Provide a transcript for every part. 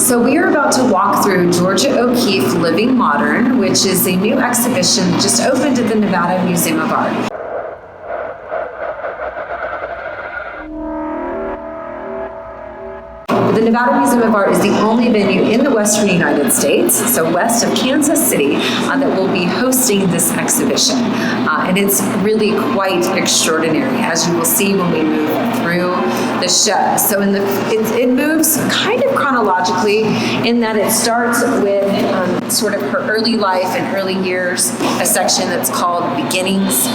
So we are about to walk through Georgia O'Keeffe Living Modern, which is a new exhibition that just opened at the Nevada Museum of Art. The Nevada Museum of Art is the only venue in the Western United States, so west of Kansas City, that will be hosting this exhibition. And it's really quite extraordinary, as you will see when we move through the show. So it moves kind of chronologically in that it starts with sort of her early life and early years, a section that's called Beginnings.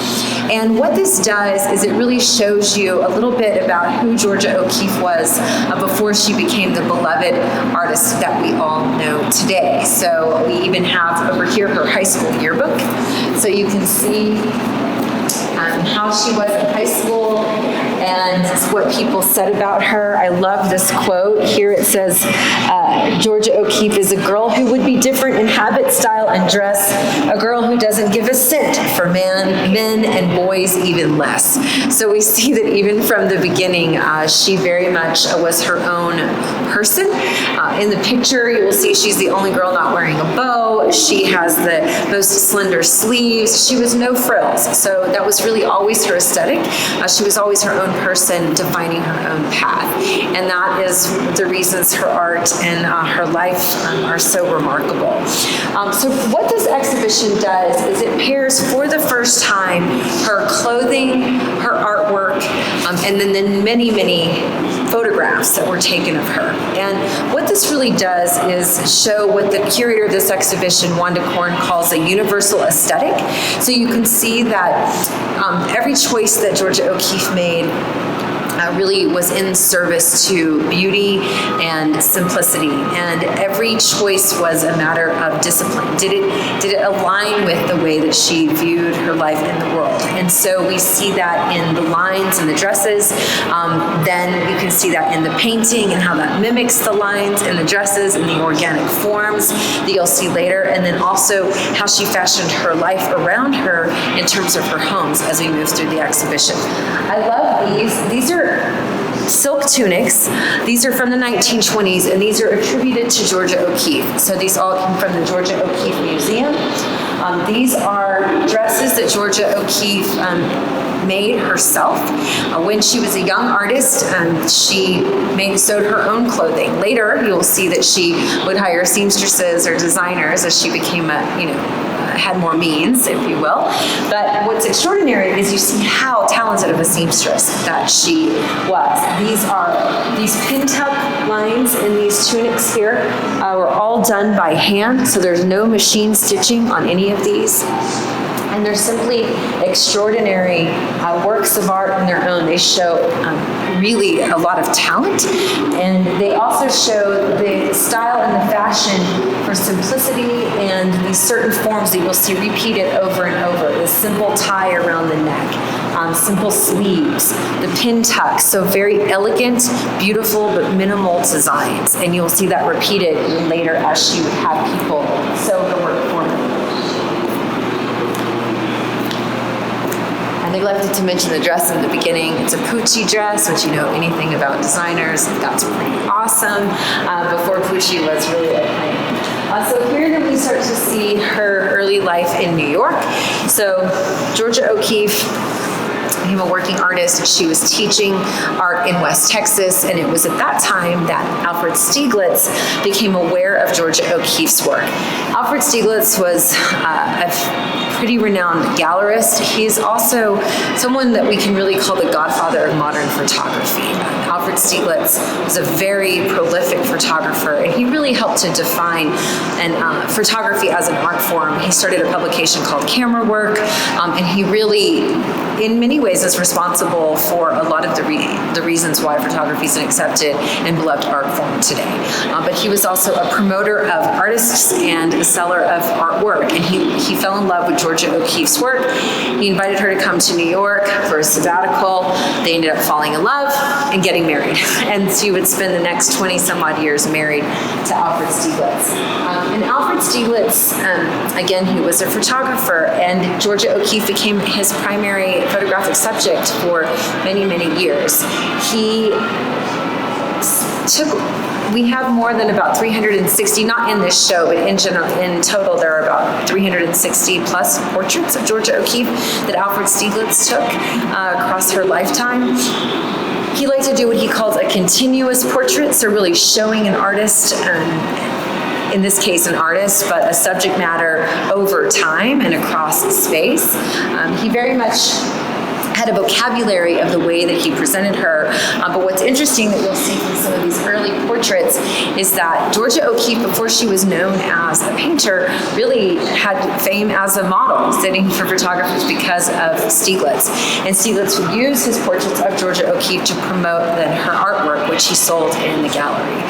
And what this does is it really shows you a little bit about who Georgia O'Keeffe was before she became the beloved artist that we all know today. So we even have over here her high school yearbook. So you can see how she was in high school and what people said about her. I love this quote. Here it says, Georgia O'Keeffe is a girl who would be different in habit, style, and dress, a girl who doesn't give a cent for men and boys even less. So we see that even from the beginning, she very much was her own person. In the picture, you will see she's the only girl not wearing a bow. She has the most slender sleeves. She was no frills. So that was really always her aesthetic. She was always her own person, defining her own path. And that is the reasons her art and her life are so remarkable. So what this exhibition does is it pairs for the first time her clothing, her artwork, and then many, many photographs that were taken of her. And what this really does is show what the curator of this exhibition, Wanda Korn, calls a universal aesthetic. So you can see that every choice that Georgia O'Keeffe made really was in service to beauty and simplicity, and every choice was a matter of discipline. Did it align with the way that she viewed her life in the world? And so we see that in the lines and the dresses. Then you can see that in the painting and how that mimics the lines and the dresses and the organic forms that you'll see later, and then also how she fashioned her life around her in terms of her homes as we move through the exhibition. I love these. These are silk tunics. These are from the 1920s, and these are attributed to Georgia O'Keeffe. So these all come from the Georgia O'Keeffe Museum. These are dresses that Georgia O'Keeffe made herself. When she was a young artist, she sewed her own clothing. Later, you'll see that she would hire seamstresses or designers as she became had more means, if you will. But what's extraordinary is you see how talented of a seamstress that she was. These pin tuck lines in these tunics here were all done by hand, so there's no machine stitching on any of these. And they're simply extraordinary works of art on their own. They show really a lot of talent, and they also show the style and the fashion for simplicity and these certain forms that you'll see repeated over and over. The simple tie around the neck, simple sleeves, the pin tucks, so very elegant, beautiful, but minimal designs. And you'll see that repeated later as she would have people sew her work for her. I neglected to mention the dress in the beginning. It's a Pucci dress, which you know anything about designers, that's pretty awesome. Before Pucci was really a thing. So here then we start to see her early life in New York. So Georgia O'Keeffe became a working artist. She was teaching art in West Texas, and it was at that time that Alfred Stieglitz became aware of Georgia O'Keeffe's work. Alfred Stieglitz was a pretty renowned gallerist. He's also someone that we can really call the godfather of modern photography. Alfred Stieglitz was a very prolific photographer, and he really helped to define photography as an art form. He started a publication called Camera Work, and he really, in many ways, is responsible for a lot of the reasons why photography is an accepted and beloved art form today. But he was also a promoter of artists and a seller of artwork, and he fell in love with Georgia O'Keeffe's work. He invited her to come to New York for a sabbatical. They ended up falling in love and getting married. And she would spend the next 20 some odd years married to Alfred Stieglitz. And Alfred Stieglitz, again, he was a photographer, and Georgia O'Keeffe became his primary photographic subject for many, many years. He took we have more than about 360, not in this show, but in general, in total, there are about 360 plus portraits of Georgia O'Keeffe that Alfred Stieglitz took across her lifetime. He liked to do what he calls a continuous portrait, so really showing an artist, in this case an artist, but a subject matter over time and across space. He very much had a vocabulary of the way that he presented her. But what's interesting that you'll see from some of these early portraits is that Georgia O'Keeffe, before she was known as a painter, really had fame as a model, sitting for photographers because of Stieglitz. And Stieglitz would use his portraits of Georgia O'Keeffe to promote then her artwork, which he sold in the gallery.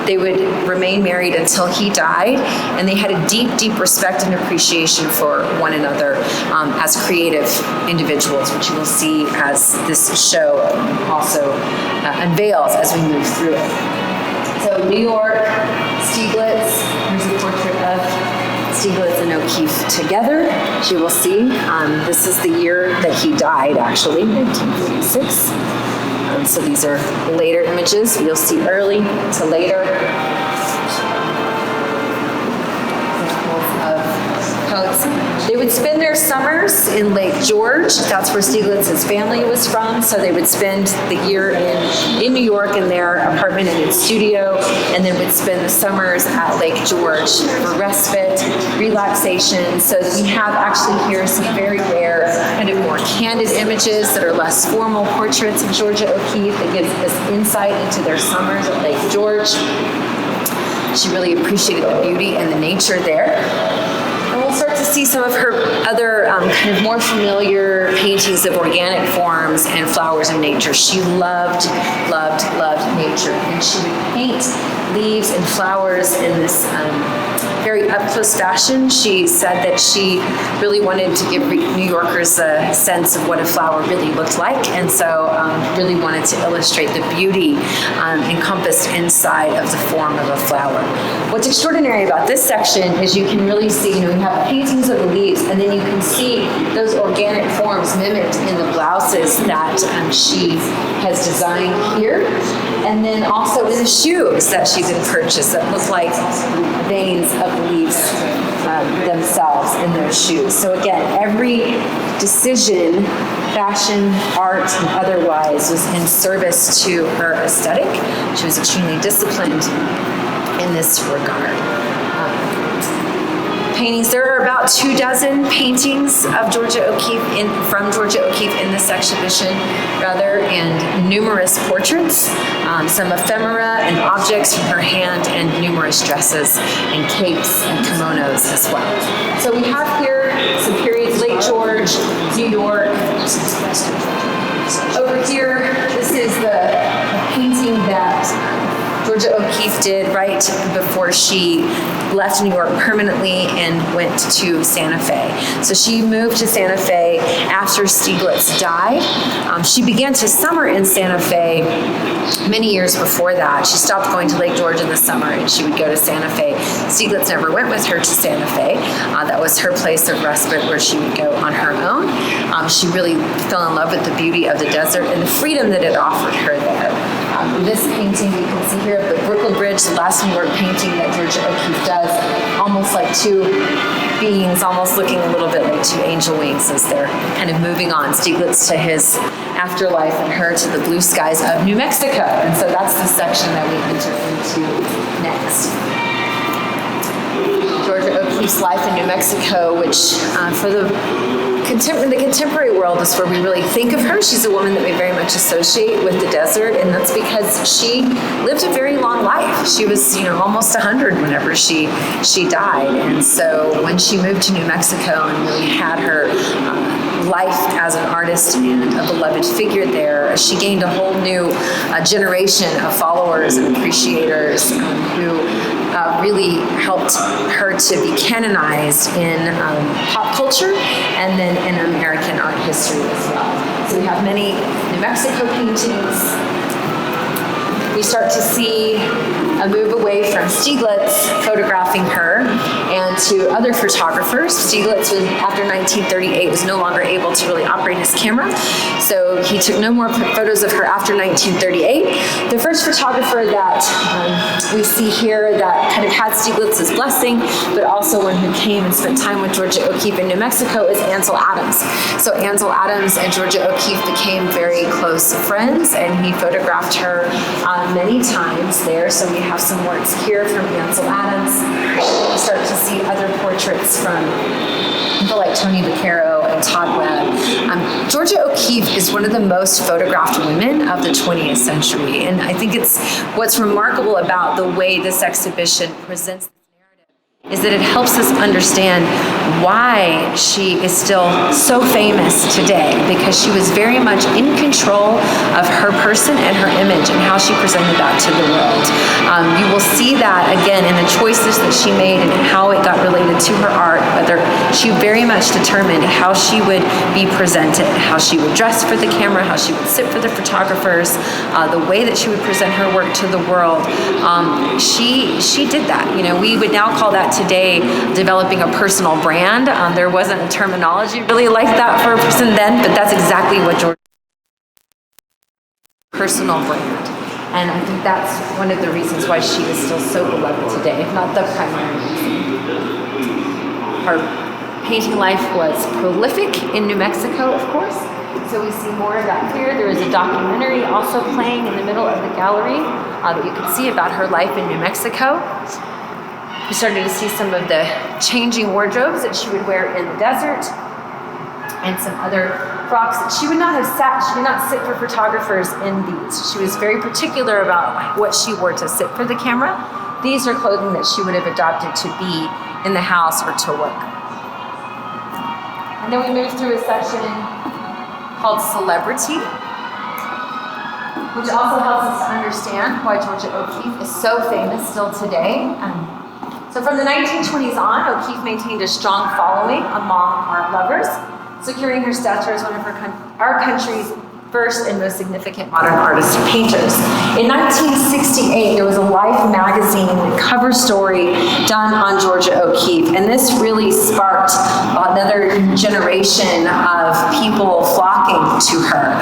They would remain married until he died, and they had a deep, deep respect and appreciation for one another as creative individuals, which you will see as this show also unveils as we move through it. So New York, Stieglitz, here's a portrait of Stieglitz and O'Keeffe together. You will see this is the year that he died, actually, 1946. So these are later images. You'll see early to later. They would spend their summers in Lake George. That's where Stieglitz's family was from. So they would spend the year in New York in their apartment and in studio, and then would spend the summers at Lake George for respite, relaxation. So we have actually here some very rare, kind of more candid images that are less formal portraits of Georgia O'Keeffe that gives us insight into their summers at Lake George. She really appreciated the beauty and the nature there. And we'll start to see some of her other kind of more familiar paintings of organic forms and flowers of nature. She loved nature, and she would paint leaves and flowers in this very up-close fashion. She said that she really wanted to give New Yorkers a sense of what a flower really looked like, and so really wanted to illustrate the beauty encompassed inside of the form of a flower. What's extraordinary about this section is you can really see, you have paintings of the leaves, and then you can see those organic forms mimicked in the blouses that she has designed here, and then also in the shoes that she then purchased that look like veins of leaves themselves in those shoes. So again, every decision, fashion, art, and otherwise, was in service to her aesthetic. She was extremely disciplined in this regard. Paintings. There are about 24 paintings of Georgia O'Keeffe from Georgia O'Keeffe in this exhibition, and numerous portraits, some ephemera and objects from her hand, and numerous dresses and capes and kimonos as well. So we have here some periods: Lake George, New York. Over here, this is the painting that Georgia O'Keeffe did right before she left New York permanently and went to Santa Fe. So she moved to Santa Fe after Stieglitz died. She began to summer in Santa Fe many years before that. She stopped going to Lake George in the summer, and she would go to Santa Fe. Stieglitz never went with her to Santa Fe. That was her place of respite where she would go on her own. She really fell in love with the beauty of the desert and the freedom that it offered her there. This painting you can see here of the Brooklyn Bridge, the last New York painting that Georgia O'Keeffe does, almost like two beings, almost looking a little bit like two angel wings as they're kind of moving on. Stieglitz to his afterlife and her to the blue skies of New Mexico. And so that's the section that we enter into next. Georgia O'Keeffe's life in New Mexico, which for the contemporary world is where we really think of her. She's a woman that we very much associate with the desert, and that's because she lived a very long life. She was, almost 100 whenever she died, and so when she moved to New Mexico and really had her life as an artist and a beloved figure there, she gained a whole new generation of followers and appreciators who really helped her to be canonized in pop culture and then in American art history as well. So we have many New Mexico paintings. We start to see a move away from Stieglitz photographing her and to other photographers. Stieglitz, after 1938, was no longer able to really operate his camera, so he took no more photos of her after 1938. The first photographer that we see here that kind of had Stieglitz's blessing, but also one who came and spent time with Georgia O'Keeffe in New Mexico, is Ansel Adams. So Ansel Adams and Georgia O'Keeffe became very close friends, and he photographed her many times there. So we have some works here from Ansel Adams. We start to see other portraits from people like Tony Vaccaro and Todd Webb. Georgia O'Keeffe is one of the most photographed women of the 20th century, and I think it's what's remarkable about the way this exhibition presents is that it helps us understand why she is still so famous today, because she was very much in control of her person and her image and how she presented that to the world. You will see that again in the choices that she made and how it got related to her art, whether she very much determined how she would be presented, how she would dress for the camera, how she would sit for the photographers, the way that she would present her work to the world. She did that. You know, we would now call that today developing a personal brand. There wasn't a terminology really like that for a person then, but that's exactly what Georgia personal brand. And I think that's one of the reasons why she is still so beloved today, if not the primary reason. Her painting life was prolific in New Mexico, of course. So we see more of that here. There is a documentary also playing in the middle of the gallery that you can see about her life in New Mexico. We started to see some of the changing wardrobes that she would wear in the desert, and some other frocks that she would not have she did not sit for photographers in these. She was very particular about what she wore to sit for the camera. These are clothing that she would have adopted to be in the house or to work. And then we move through a section called Celebrity, which also helps us to understand why Georgia O'Keeffe is so famous still today. So from the 1920s on, O'Keeffe maintained a strong following among art lovers, securing her stature as one of our country's first and most significant modern artist painters. In 1968, there was a Life magazine cover story done on Georgia O'Keeffe, and this really sparked another generation of people flocking to her.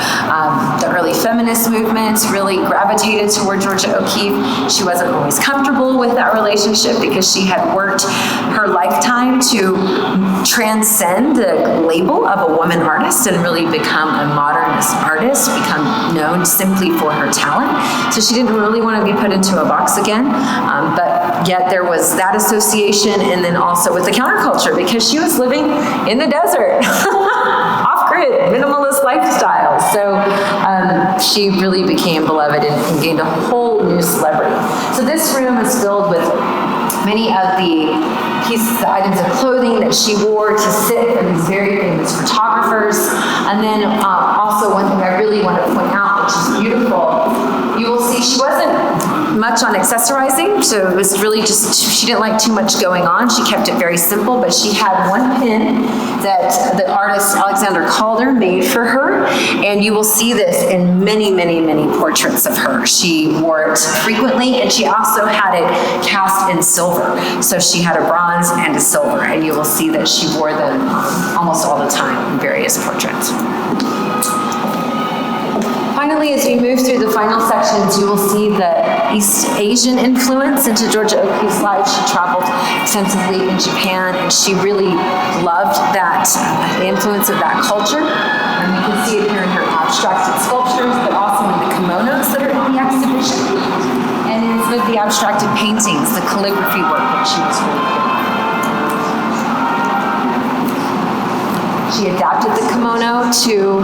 The early feminist movements really gravitated toward Georgia O'Keeffe. She wasn't always comfortable with that relationship because she had worked her lifetime to transcend the label of a woman artist and really become a modernist artist, become known simply for her talent. So she didn't really want to be put into a box again, but yet there was that association, and then also with the counterculture, because she was living in the desert, off-grid, minimalist lifestyle. So she really became beloved and gained a whole new celebrity. So this room is filled with many of the pieces, the items of clothing that she wore to sit for these very famous photographers. And then also one thing I really want to point out, which is beautiful, you will see she wasn't much on accessorizing, so it was really just, she didn't like too much going on. She kept it very simple, but she had one pin that the artist Alexander Calder made for her, and you will see this in many, many, many portraits of her. She wore it frequently, and she also had it cast in silver. So she had a bronze and a silver, and you will see that she wore them almost all the time in various portraits. Finally, as we move through the final sections, you will see the East Asian influence into Georgia O'Keeffe's life. She traveled extensively in Japan, and she really loved that, the influence of that culture. And you can see it here in her abstracted sculptures, but also in the kimonos that are in the exhibition, and in some of the abstracted paintings, the calligraphy work that she was really good at. She adapted the kimono to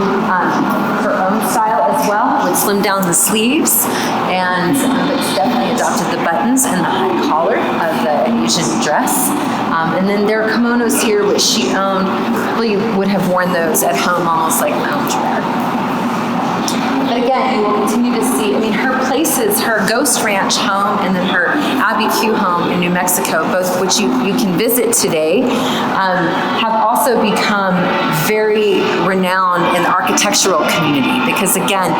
her own style as well, would slim down the sleeves, and but definitely adopted the buttons and the high collar of the Asian dress. And then there are kimonos here which she owned, probably would have worn those at home almost like loungewear. But again, you will continue to see, her places, her Ghost Ranch home and then her Abbey Q home in New Mexico, both which you can visit today, have also become very renowned in the architectural community because again,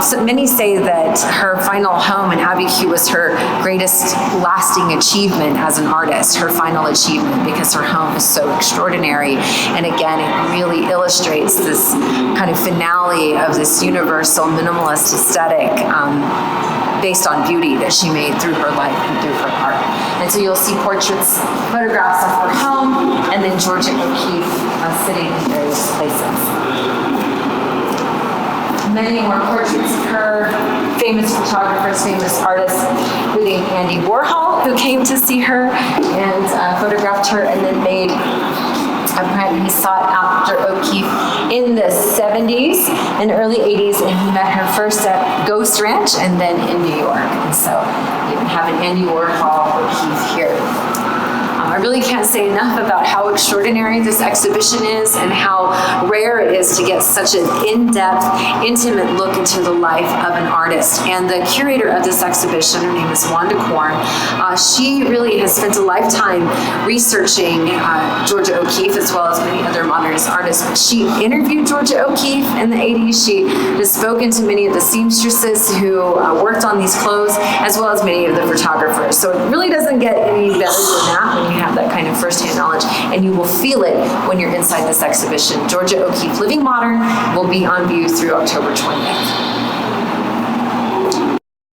so many say that her final home in Abbey Q was her greatest lasting achievement as an artist, her final achievement, because her home is so extraordinary. And again, it really illustrates this kind of finale of this universal minimalist aesthetic based on beauty that she made through her life and through her art. And so you'll see portraits, photographs of her home, and then Georgia O'Keeffe sitting in various places. Many more portraits of her, famous photographers, famous artists, including Andy Warhol, who came to see her and photographed her and then made apparently he sought after O'Keeffe in the 70s and early 80s, and he met her first at Ghost Ranch and then in New York. And so you have an Andy Warhol O'Keeffe here. I really can't say enough about how extraordinary this exhibition is and how rare it is to get such an in-depth, intimate look into the life of an artist. And the curator of this exhibition, her name is Wanda Korn, she really has spent a lifetime researching Georgia O'Keeffe as well as many other modernist artists. But she interviewed Georgia O'Keeffe in the 80s. She has spoken to many of the seamstresses who worked on these clothes, as well as many of the photographers. So it really doesn't get any better than that when you have that kind of firsthand knowledge, and you will feel it when you're inside this exhibition. Georgia O'Keeffe Living Modern will be on view through October 20th.